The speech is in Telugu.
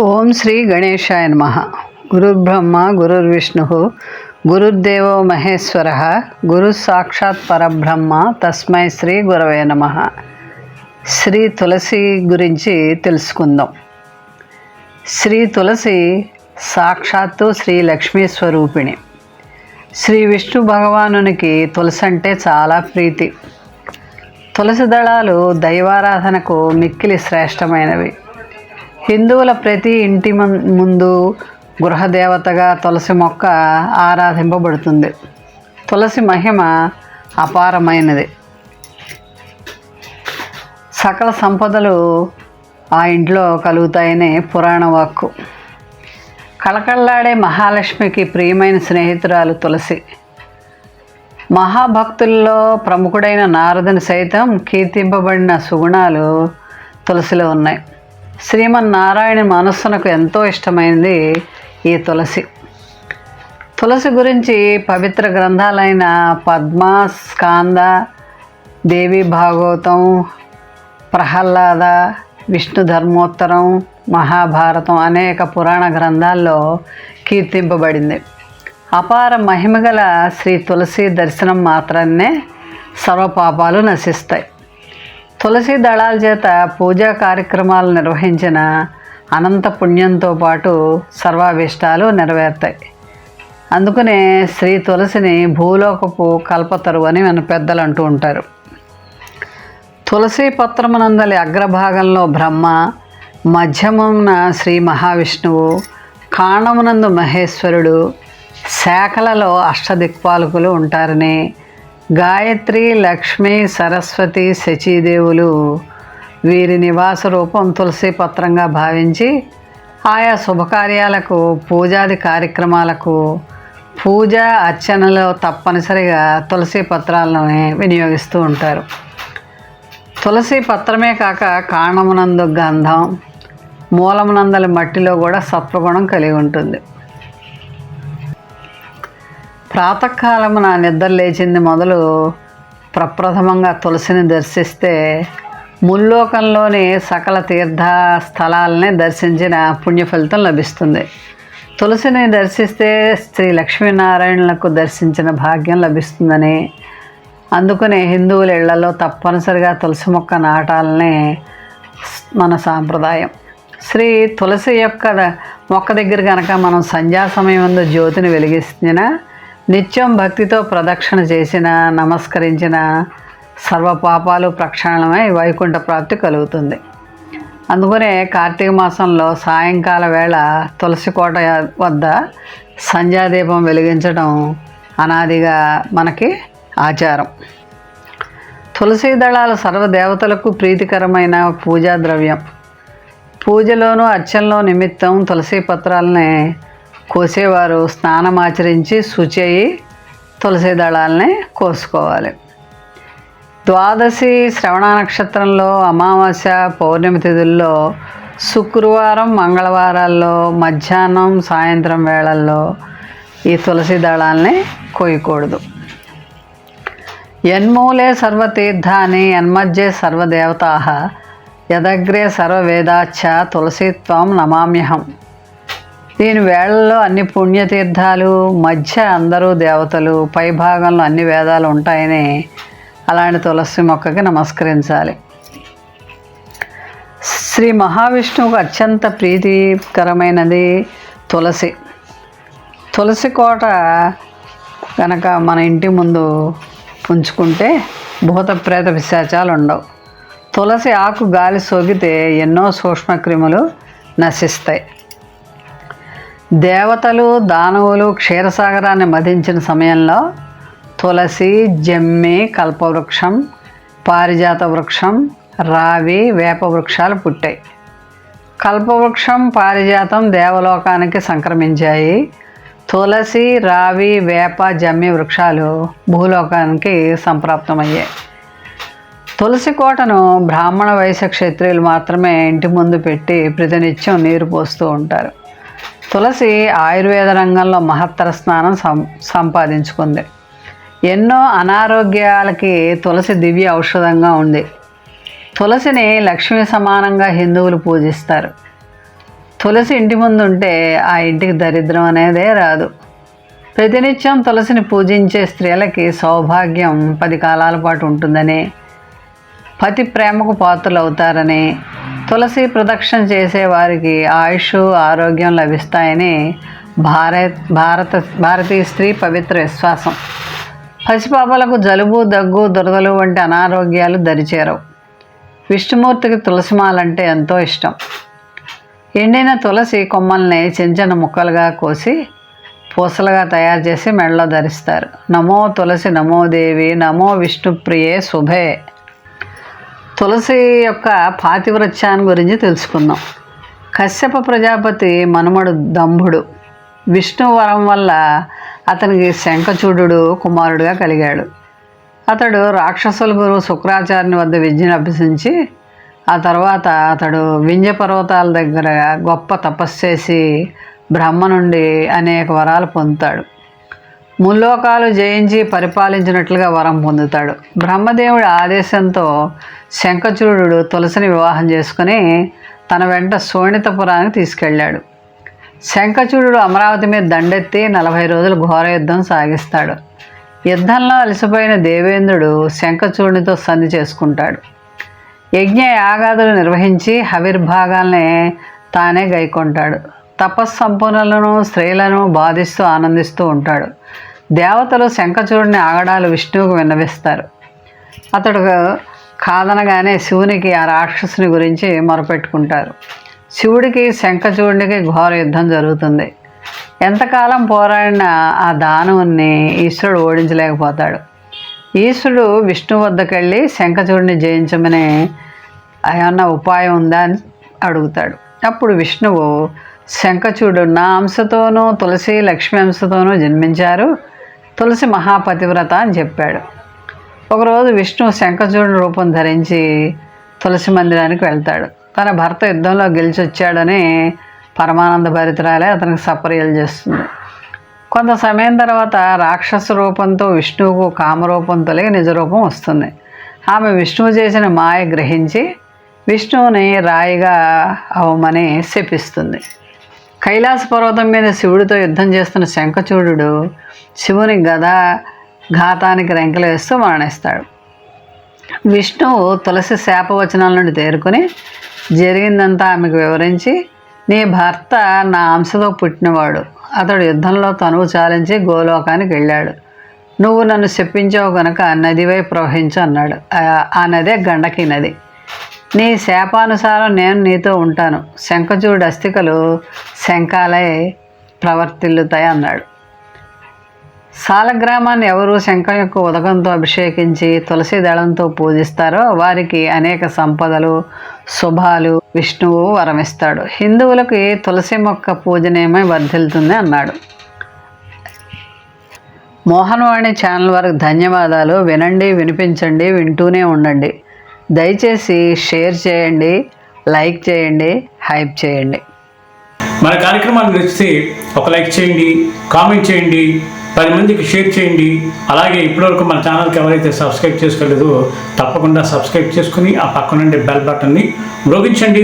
ఓం శ్రీ గణేశాయ నమః. గురుర్బ్రహ్మ గురుర్విష్ణు గురుర్దేవో మహేశ్వర గురు సాక్షాత్ పరబ్రహ్మ తస్మై శ్రీ గురవే నమః. శ్రీ తులసి గురించి తెలుసుకుందాం. శ్రీ తులసి సాక్షాత్తు శ్రీ లక్ష్మీ స్వరూపిణి. శ్రీ విష్ణు భగవానునికి తులసి అంటే చాలా ప్రీతి. తులసి దళాలు దైవారాధనకు మిక్కిలి శ్రేష్టమైనవి. హిందువుల ప్రతి ఇంటి ముందు గృహదేవతగా తులసి మొక్క ఆరాధింపబడుతుంది. తులసి మహిమ అపారమైనది. సకల సంపదలు ఆ ఇంట్లో కలుగుతాయని పురాణ వాక్కు. కళకళలాడే మహాలక్ష్మికి ప్రియమైన స్నేహితురాలు తులసి. మహాభక్తుల్లో ప్రముఖుడైన నారదుని సైతం కీర్తింపబడిన సుగుణాలు తులసిలో ఉన్నాయి. శ్రీమన్నారాయణ మనస్సునకు ఎంతో ఇష్టమైనది ఈ తులసి. తులసి గురించి పవిత్ర గ్రంథాలైన పద్మ, స్కాంద, దేవి భాగవతం, ప్రహ్లాద, విష్ణు ధర్మోత్తరం, మహాభారతం అనేక పురాణ గ్రంథాల్లో కీర్తింపబడింది. అపార మహిమగల శ్రీ తులసి దర్శనం మాత్రాన్నే సర్వపాపాలు నశిస్తాయి. తులసి దళాల చేత పూజా కార్యక్రమాలు నిర్వహించిన అనంత పుణ్యంతో పాటు సర్వాభిష్టాలు నెరవేరుతాయి. అందుకనే శ్రీ తులసిని భూలోకపు కల్పతరు అని మన పెద్దలు అంటూ ఉంటారు. తులసి పత్రమునందలి అగ్రభాగంలో బ్రహ్మ, మధ్యమున శ్రీ మహావిష్ణువు, కాండమునందు మహేశ్వరుడు, శాఖలలో అష్టదిక్పాలకులు ఉంటారని, గాయత్రి, లక్ష్మి, సరస్వతి, శచీదేవులు వీరి నివాస రూపం తులసి పత్రంగా భావించి ఆయా శుభకార్యాలకు, పూజాది కార్యక్రమాలకు, పూజ అర్చనలో తప్పనిసరిగా తులసి పత్రాలను వినియోగిస్తూ ఉంటారు. తులసి పత్రమే కాక కాండమునందు గంధం, మూలమునందలి మట్టిలో కూడా సత్వగుణం కలిగి ఉంటుంది. ప్రాతకాలమున నిద్ర లేచింది మొదలు ప్రప్రథమంగా తులసిని దర్శిస్తే ముల్లోకంలోని సకల తీర్థ స్థలాలని దర్శించిన పుణ్య ఫలితం లభిస్తుంది. తులసిని దర్శిస్తే శ్రీ లక్ష్మీనారాయణులకు దర్శించిన భాగ్యం లభిస్తుందని, అందుకనే హిందువుల ఇళ్లలో తప్పనిసరిగా తులసి మొక్క నాటాలని మన సాంప్రదాయం. శ్రీ తులసి యొక్క మొక్క దగ్గర కనుక మనం సంధ్యా సమయం ముందు జ్యోతిని వెలిగించిన, నిత్యం భక్తితో ప్రదక్షిణ చేసిన, నమస్కరించిన సర్వపాపాలు ప్రక్షాళనమై వైకుంఠ ప్రాప్తి కలుగుతుంది. అందుకనే కార్తీక మాసంలో సాయంకాల వేళ తులసి కోట వద్ద సంధ్యాదీపం వెలిగించడం అనాదిగా మనకి ఆచారం. తులసి దళాలు సర్వదేవతలకు ప్రీతికరమైన పూజా ద్రవ్యం. పూజలోనూ అర్చనలో నిమిత్తం తులసి పత్రాలని కోసేవారు స్నానమాచరించి శుచి అయి తులసి దళాలని కోసుకోవాలి. ద్వాదశి శ్రవణ నక్షత్రంలో, అమావాస్య, పౌర్ణమి తిథుల్లో, శుక్రవారం, మంగళవారాల్లో మధ్యాహ్నం, సాయంత్రం వేళల్లో ఈ తులసి దళాలని కోయకూడదు. యన్మూలే సర్వతీర్థాని యన్మధ్యే సర్వదేవతా యదగ్రే సర్వవేదాచ్చ తులసిత్వం నమామ్యహం. దీని వేళల్లో అన్ని పుణ్యతీర్థాలు, మధ్య అందరూ దేవతలు, పై భాగంలో అన్ని వేదాలు ఉంటాయని అలాంటి తులసి మొక్కకి నమస్కరించాలి. శ్రీ మహావిష్ణువుకు అత్యంత ప్రీతికరమైనది తులసి. తులసి కోట కనుక మన ఇంటి ముందు ఉంచుకుంటే భూత ప్రేత పిశాచాలు ఉండవు. తులసి ఆకు గాలి సోకితే ఎన్నో సూక్ష్మక్రిములు నశిస్తాయి. దేవతలు, దానవులు క్షీరసాగరాన్ని మధించిన సమయంలో తులసి, జమ్మి, కల్పవృక్షం, పారిజాత వృక్షం, రావి, వేప వృక్షాలు పుట్టాయి. కల్పవృక్షం, పారిజాతం దేవలోకానికి సంక్రమించాయి. తులసి, రావి, వేప, జమ్మి వృక్షాలు భూలోకానికి సంప్రాప్తమయ్యాయి. తులసి కోటను బ్రాహ్మణ, వైశ్య, క్షత్రియులు మాత్రమే ఇంటి ముందు పెట్టి ప్రతినిత్యం నీరు పోస్తూ ఉంటారు. తులసి ఆయుర్వేద రంగంలో మహత్తర స్థానం సంపాదించుకుంది. ఎన్నో అనారోగ్యాలకి తులసి దివ్య ఔషధంగా ఉంది. తులసిని లక్ష్మీ సమానంగా హిందువులు పూజిస్తారు. తులసి ఇంటి ముందు ఉంటే ఆ ఇంటికి దరిద్రం అనేదే రాదు. ప్రతినిత్యం తులసిని పూజించే స్త్రీలకి సౌభాగ్యం 10 కాలాల పాటు ఉంటుందని, పతి ప్రేమకు పాత్రలు అవుతారని, తులసి ప్రదక్షిణ చేసే వారికి ఆయుష్ ఆరోగ్యం లభిస్తాయని భారతీయ స్త్రీ పవిత్ర విశ్వాసం. పసిపాపలకు జలుబు దగ్గు దురదలు వంటి అనారోగ్యాలు దరిచేరవు. విష్ణుమూర్తికి తులసిమాలంటే ఎంతో ఇష్టం. ఎండిన తులసి కొమ్మల్ని చిన్న ముక్కలుగా కోసి పూసలుగా తయారు చేసి మెడలో ధరిస్తారు. నమో తులసి నమో దేవి నమో విష్ణుప్రియే శుభే. తులసి యొక్క పాతివ్రత్యాన్ని గురించి తెలుసుకుందాం. కశ్యప ప్రజాపతి మనుమడు దంభుడు విష్ణు వరం వల్ల అతనికి శంఖచూడు కుమారుడుగా కలిగాడు. అతడు రాక్షసుల గురువు శుక్రాచార్యుని వద్ద విద్యను అభ్యసించి ఆ తర్వాత అతడు వింధ్య పర్వతాల దగ్గర గొప్ప తపస్సు చేసి బ్రహ్మ నుండి అనేక వరాలు పొందుతాడు. ముల్లోకాలు జయించి పరిపాలించినట్లుగా వరం పొందుతాడు. బ్రహ్మదేవుడి ఆదేశంతో శంఖచూడు తులసిని వివాహం చేసుకుని తన వెంట శోణితపురానికి తీసుకెళ్ళాడు. శంఖచూడు అమరావతి మీద దండెత్తి 40 రోజులు ఘోర యుద్ధం సాగిస్తాడు. యుద్ధంలో అలసిపోయిన దేవేంద్రుడు శంఖచూడినితో సంధి చేసుకుంటాడు. యజ్ఞ యాగాదులు నిర్వహించి హవిర్భాగాల్ని తానే గైకొంటాడు. తపస్సంపన్నులను స్త్రీలను బాధిస్తూ ఆనందిస్తూ ఉంటాడు. దేవతలు శంఖచూడిని ఆగడాలు విష్ణువుకు విన్నవిస్తారు. అతడు కాదనగానే శివునికి ఆ రాక్షసుని గురించి మొరపెట్టుకుంటారు. శివుడికి శంఖచూడికి ఘోర యుద్ధం జరుగుతుంది. ఎంతకాలం పోరాడినా ఆ దానవుని ఈశ్వరుడు ఓడించలేకపోతాడు. ఈశ్వరుడు విష్ణువు వద్దకెళ్ళి శంఖచూడిని జయించమని ఏమన్నా ఉపాయం ఉందా అని అడుగుతాడు. అప్పుడు విష్ణువు శంఖచూడు నా అంశతోనూ తులసి లక్ష్మి అంశతోనూ జన్మించారు, తులసి మహాపతివ్రత అని చెప్పాడు. ఒకరోజు విష్ణువు శంఖచూడు రూపం ధరించి తులసి మందిరానికి వెళ్తాడు. తన భర్త యుద్ధంలో గెలిచి వచ్చాడని పరమానంద భరితురాలే అతనికి సపర్యలు చేస్తుంది. కొంత సమయం తర్వాత రాక్షస రూపంతో విష్ణువుకు కామరూపం తొలగి నిజరూపం వస్తుంది. ఆమె విష్ణువు చేసిన మాయ గ్రహించి విష్ణువుని రాయిగా అవమని శపిస్తుంది. కైలాస పర్వతం మీద శివుడితో యుద్ధం చేస్తున్న శంఖచూడు శివుని ఘాతానికి రెంకలు వేస్తూ మరణిస్తాడు. విష్ణువు తులసి శాపవచనాల నుండి తేరుకొని జరిగిందంతా ఆమెకు వివరించి, నీ భర్త నా అంశతో పుట్టినవాడు, అతడు యుద్ధంలో తనువు చాలించి గోలోకానికి వెళ్ళాడు. నువ్వు నన్ను శపించావు కనుక నదివై ప్రవహించు అన్నాడు. ఆ నదే గండకీ నది. నీ శాపానుసారం నేను నీతో ఉంటాను. శంఖచూడు అస్థికలు శంఖాలై ప్రవర్తిల్లుతాయి అన్నాడు. సాలగ్రామాన్ని ఎవరు శంఖం యొక్క ఉదకంతో అభిషేకించి తులసి దళంతో పూజిస్తారో వారికి అనేక సంపదలు శుభాలు విష్ణువు వరమిస్తాడు. హిందువులకి తులసి మొక్క పూజనేమై వర్ధిల్తుంది అన్నాడు. మోహనవాణి ఛానల్ వారికి ధన్యవాదాలు. వినండి, వినిపించండి, వింటూనే ఉండండి. దయచేసి షేర్ చేయండి, లైక్ చేయండి, హైప్ చేయండి. మన కార్యక్రమాలు నచ్చితే ఒక లైక్ చేయండి, కామెంట్ చేయండి, 10 మందికి షేర్ చేయండి. అలాగే ఇప్పటివరకు మన ఛానల్కి ఎవరైతే సబ్స్క్రైబ్ చేసుకోలేదో తప్పకుండా సబ్స్క్రైబ్ చేసుకుని ఆ పక్కనుండే బెల్ బటన్ని మ్రోగించండి.